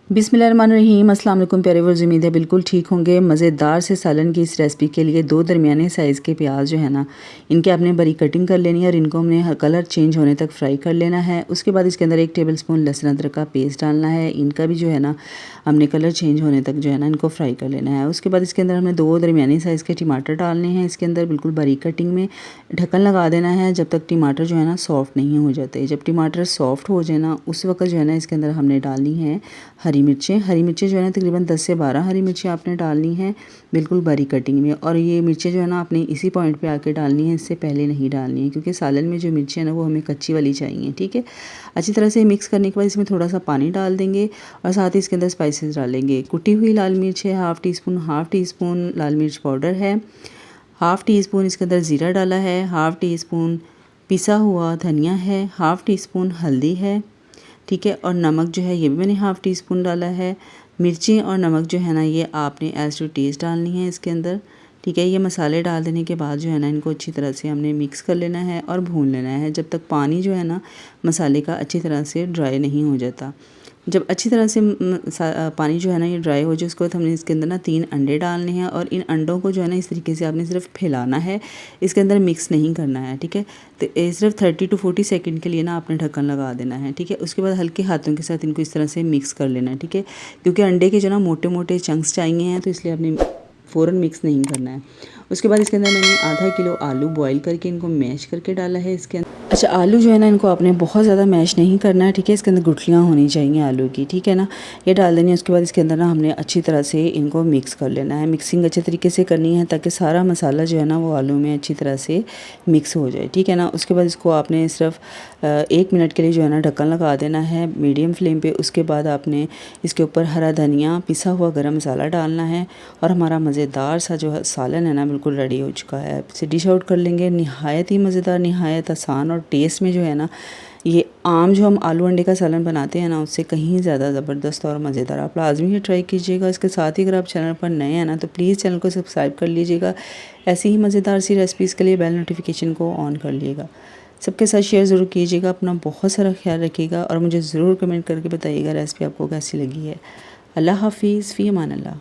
बिस्मिल्लाहिर्रहमानिर्रहीम। अस्सलाम वालेकुम प्यारे व्यूअर्स, उम्मीद है बिल्कुल ठीक होंगे। मज़ेदार से सालन की इस रेसिपी के लिए 2 दरमियाने साइज़ के प्याज जो है ना, इनके आपने बड़ी कटिंग कर लेनी है और इनको हमने कलर चेंज होने तक फ्राई कर लेना है। उसके बाद इसके अंदर 1 टेबलस्पून लहसुन अदरक का पेस्ट डालना है। इनका भी जो है ना हमने कलर चेंज होने तक जो है ना इनको फ्राई कर लेना है। उसके बाद इसके अंदर हमने 2 दरमियानी साइज़ के टमाटर डालने हैं। इसके अंदर बिल्कुल बारीक कटिंग में ढक्कन लगा देना है जब तक टमाटर जो है ना सॉफ्ट नहीं हो जाते। जब टमाटर सॉफ्ट हो जाए ना उस वक्त जो है ना इसके अंदर हमने डालनी है हरी मिर्चें जो है ना तकरीबन 10 से 12 हरी मिर्चें आपने डालनी है बिल्कुल बारीक कटिंग में। और ये मिर्चें जो है ना आपने इसी पॉइंट पे आके डालनी है, इससे पहले नहीं डालनी है, क्योंकि सालन में जो मिर्चें हैं ना वो हमें कच्ची वाली चाहिए। ठीक है, अच्छी तरह से मिक्स करने के बाद इसमें थोड़ा सा पानी डाल देंगे और साथ ही इसके अंदर स्पाइसेस डालेंगे। कुटी हुई लाल मिर्च है हाफ़ टी स्पून लाल मिर्च पाउडर है, हाफ़ टी स्पून इसके अंदर ज़ीरा डाला है, हाफ़ टी स्पून पिसा हुआ धनिया है, हाफ़ टी स्पून हल्दी है। ठीक है, और नमक जो है ये भी मैंने हाफ़ टी स्पून डाला है। मिर्ची और नमक जो है ना ये आपने एज़ टू टेस्ट डालनी है इसके अंदर। ठीक है, ये मसाले डाल देने के बाद जो है ना इनको अच्छी तरह से हमने मिक्स कर लेना है और भून लेना है जब तक पानी जो है ना मसाले का अच्छी तरह से ड्राई नहीं हो जाता। जब अच्छी तरह से पानी जो है ना ये ड्राई हो जाए उसके बाद हमने इसके अंदर ना 3 अंडे डालने हैं और इन अंडों को जो है ना इस तरीके से आपने सिर्फ फैलाना है, इसके अंदर मिक्स नहीं करना है। ठीक है, तो सिर्फ 30 to 40 सेकंड के लिए ना आपने ढक्कन लगा देना है। ठीक है, उसके बाद हल्के हाथों के साथ इनको इस तरह से मिक्स कर लेना है। ठीक है, क्योंकि अंडे के जो ना मोटे मोटे चंक्स चाहिए हैं तो इसलिए आपने फ़ौरन मिक्स नहीं करना है। उसके बाद इसके अंदर मैंने आधा किलो आलू बॉईल करके इनको मैश करके डाला है इसके अंदर। अच्छा, आलू जो है ना इनको आपने बहुत ज़्यादा मैश नहीं करना है। ठीक है, इसके अंदर गुठलियाँ होनी चाहिए आलू की। ठीक है ना, ये डाल देनी है। उसके बाद इसके अंदर ना हमने अच्छी तरह से इनको मिक्स कर लेना है। मिक्सिंग अच्छे तरीके से करनी है ताकि सारा मसाला जो है ना वो आलू में अच्छी तरह से मिक्स हो जाए। ठीक है ना, उसके बाद इसको आपने सिर्फ 1 मिनट के लिए जो है ना ढक्कन लगा देना है मीडियम फ्लेम पे। उसके बाद आपने इसके ऊपर हरा धनिया, पिसा हुआ गरम मसाला डालना है और हमारा मज़ेदार सा जो है सालन है ना बिल्कुल रेडी हो चुका है। इसे डिश आउट कर लेंगे। नहायत ही मज़ेदार, नहायत आसान और टेस्ट में जो है ना ये आम जो हम आलू अंडे का सालन बनाते हैं ना उससे कहीं ज़्यादा ज़बरदस्त और मज़ेदार। आप लाजमी ये ट्राई कीजिएगा। इसके साथ ही अगर आप चैनल पर नए हैं ना तो प्लीज़ चैनल को सब्सक्राइब कर लीजिएगा। ऐसी ही मज़ेदार सी रेसिपीज़ के लिए बेल नोटिफिकेशन को ऑन कर लीजिएगा। सबके साथ शेयर ज़रूर कीजिएगा। अपना बहुत सारा ख्याल रखिएगा और मुझे ज़रूर कमेंट करके बताइएगा रेसिपी आपको कैसी लगी है। अल्लाह हाफिज़, फ़ी अमान अल्लाह।